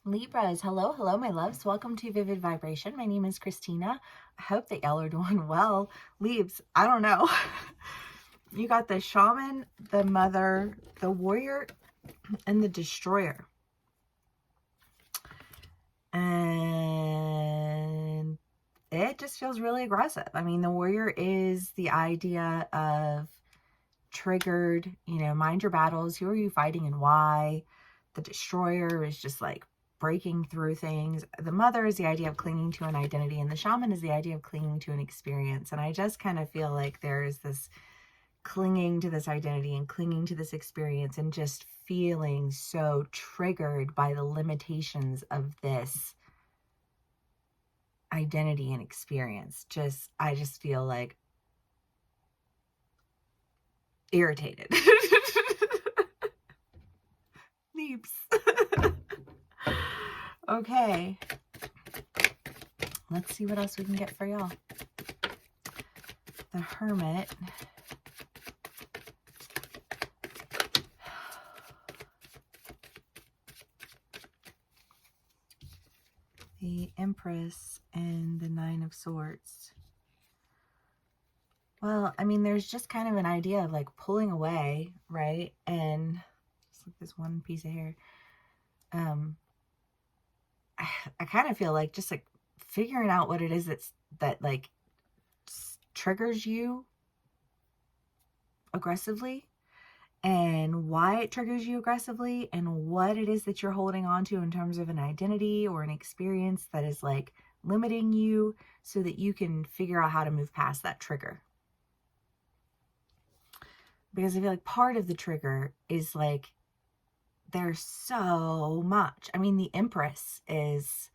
Libras, hello, hello, my loves. Welcome to Vivid Vibration. My name is Christina. I hope that y'all are doing well. Libs, I don't know. You got the shaman, the mother, the warrior, and the destroyer. And it just feels really aggressive. I mean, the warrior is the idea of triggered, mind your battles. Who are you fighting and why? The destroyer is just like breaking through things. The mother is the idea of clinging to an identity, and the shaman is the idea of clinging to an experience. And I just kind of feel like there's this clinging to this identity and clinging to this experience and just feeling so triggered by the limitations of this identity and experience. I just feel like irritated. Leaps. Okay. Let's see what else we can get for y'all. The Hermit. The Empress and the Nine of Swords. Well, I mean, there's just kind of an idea of like pulling away, right? And just like this one piece of hair. I kind of feel like just like figuring out what it is that like triggers you aggressively and why it triggers you aggressively and what it is that you're holding on to in terms of an identity or an experience that is like limiting you so that you can figure out how to move past that trigger. Because I feel like part of the trigger is like there's so much. I mean, the Empress is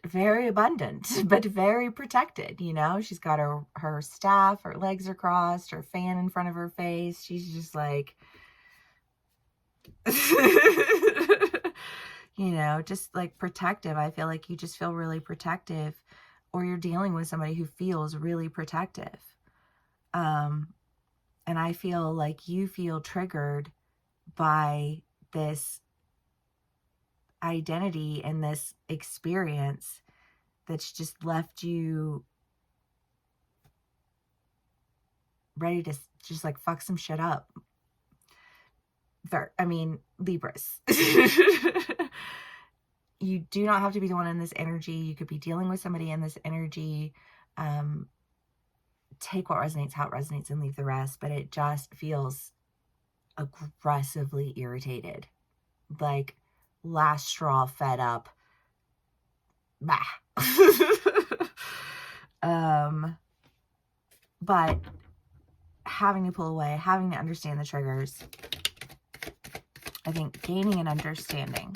very abundant, but very protected, She's got her staff, her legs are crossed, her fan in front of her face. She's just like, just like protective. I feel like you just feel really protective, or you're dealing with somebody who feels really protective. And I feel like you feel triggered by this identity and this experience that's just left you ready to just like fuck some shit up. Libras. You do not have to be the one in this energy. You could be dealing with somebody in this energy. Take what resonates, how it resonates, and leave the rest. But it just feels aggressively irritated. Like last straw, fed up. Bah. But having to pull away, having to understand the triggers, I think gaining an understanding.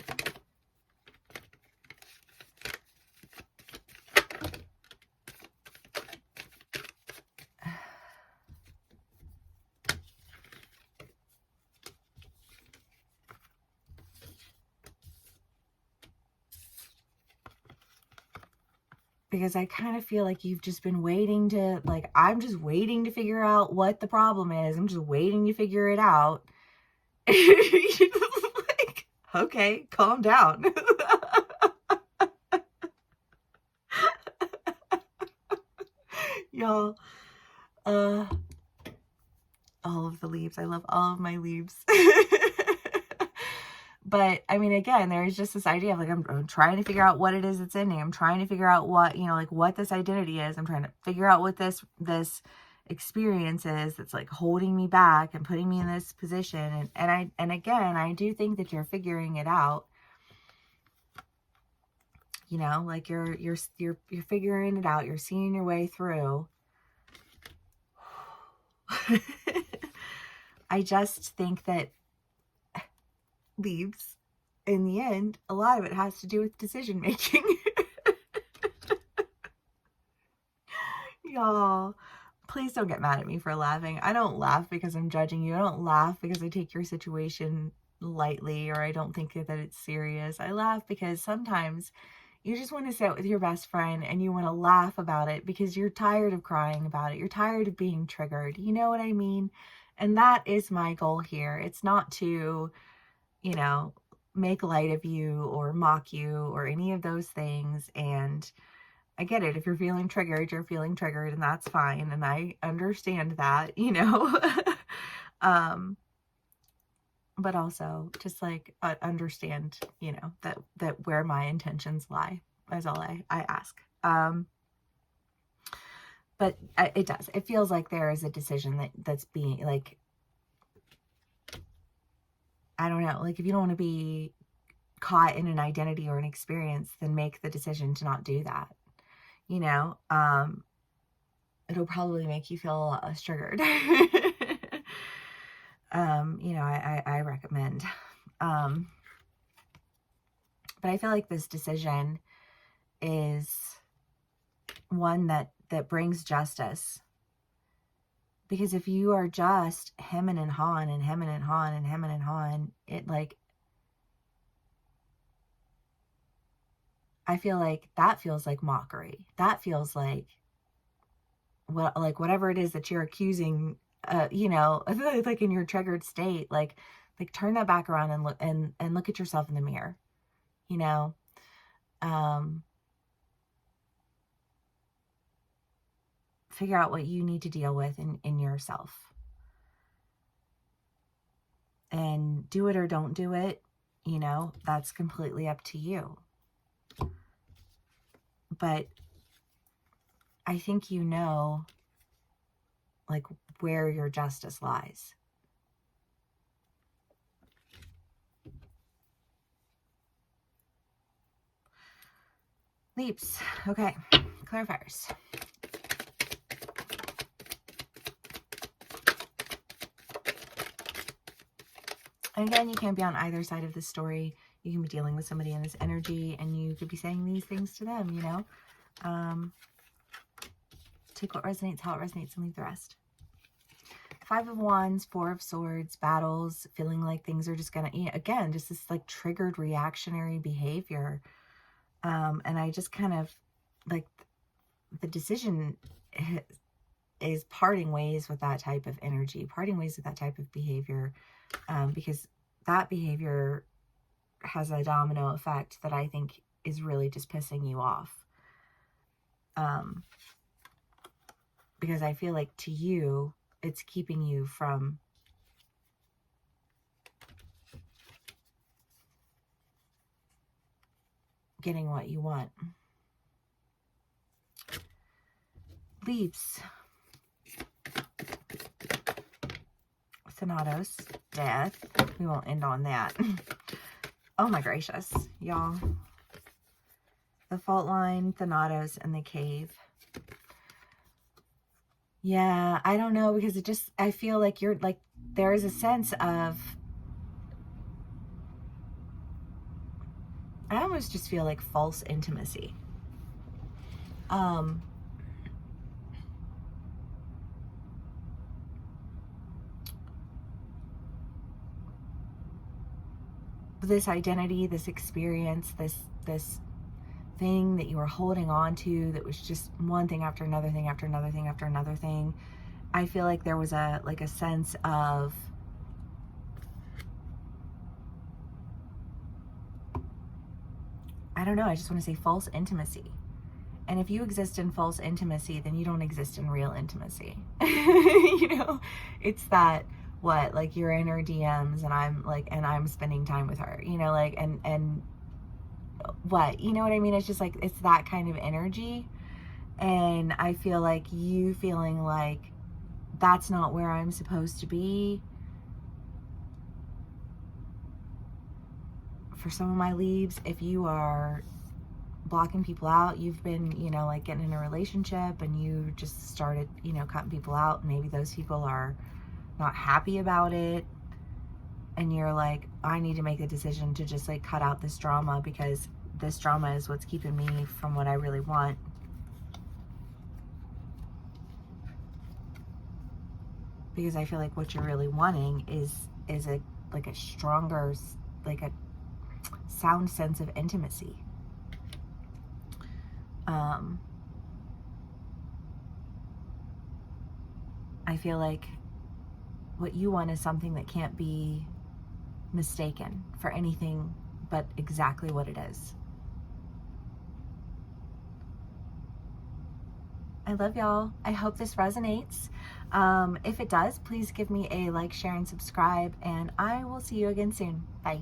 Because I kind of feel like you've just been waiting to, like, I'm just waiting to figure out what the problem is. I'm just waiting to figure it out. Like, okay, calm down. Y'all, all of the leaves. I love all of my leaves. But I mean, again, there's just this idea of like, I'm trying to figure out what it is that's in me. I'm trying to figure out what, like what this identity is. I'm trying to figure out what this experience is that's like holding me back and putting me in this position. And again, I do think that you're figuring it out. Like you're figuring it out. You're seeing your way through. I just think that leaves, in the end, a lot of it has to do with decision making. Y'all, please don't get mad at me for laughing. I don't laugh because I'm judging you. I don't laugh because I take your situation lightly or I don't think that it's serious. I laugh because sometimes you just want to sit with your best friend and you want to laugh about it because you're tired of crying about it. You're tired of being triggered. You know what I mean? And that is my goal here. It's not to, you know, make light of you or mock you or any of those things. And I get it. If you're feeling triggered, you're feeling triggered, and that's fine. And I understand that, you know. um, but also just like understand, you know, that where my intentions lie is all I ask. But it does. It feels like there is a decision that's being like, I don't know, like if you don't want to be caught in an identity or an experience, then make the decision to not do that. You know, it'll probably make you feel a lot less triggered. You know, I recommend. But I feel like this decision is one that brings justice. Because if you are just hemming and hawing and hemming and hawing and hemming and hawing, it like, I feel like that feels like mockery. That feels like what, like whatever it is that you're accusing, you know, like in your triggered state, like turn that back around and look at yourself in the mirror, you know. Figure out what you need to deal with in yourself, and do it or don't do it, you know, that's completely up to you. But I think, you know, like where your justice lies. Leaps. Okay. Clarifiers. And again, you can't be on either side of this story. You can be dealing with somebody in this energy, and you could be saying these things to them, you know. Take what resonates, how it resonates, and leave the rest. 5 of Wands, 4 of Swords, battles, feeling like things are just gonna, you know, again, just this like triggered reactionary behavior. And I just kind of like the decision is parting ways with that type of energy, parting ways with that type of behavior, because that behavior has a domino effect that I think is really just pissing you off. Because I feel like to you, it's keeping you from getting what you want. Leaps. Thanatos. Death. We won't end on that. Oh my gracious, y'all. The fault line, Thanatos, and the cave. Yeah, I don't know, because it just, I feel like you're like, there is a sense of, I almost just feel like false intimacy. This identity, this experience, this thing that you were holding on to that was just one thing after another thing after another thing after another thing. I feel like there was a sense of, I don't know, I just want to say false intimacy. And if you exist in false intimacy, then you don't exist in real intimacy. You know, it's that, what, like you're in her DMs and I'm spending time with her, you know, like, and what, you know what I mean? It's just like, it's that kind of energy. And I feel like you feeling like that's not where I'm supposed to be. For some of my leaves, if you are blocking people out, you've been, you know, like getting in a relationship and you just started, you know, cutting people out. Maybe those people are not happy about it. And you're like, I need to make a decision to just like cut out this drama, because this drama is what's keeping me from what I really want. Because I feel like what you're really wanting is a like a stronger, like a sound sense of intimacy. I feel like what you want is something that can't be mistaken for anything but exactly what it is. I love y'all. I hope this resonates. If it does, please give me a like, share, and subscribe, and I will see you again soon. Bye.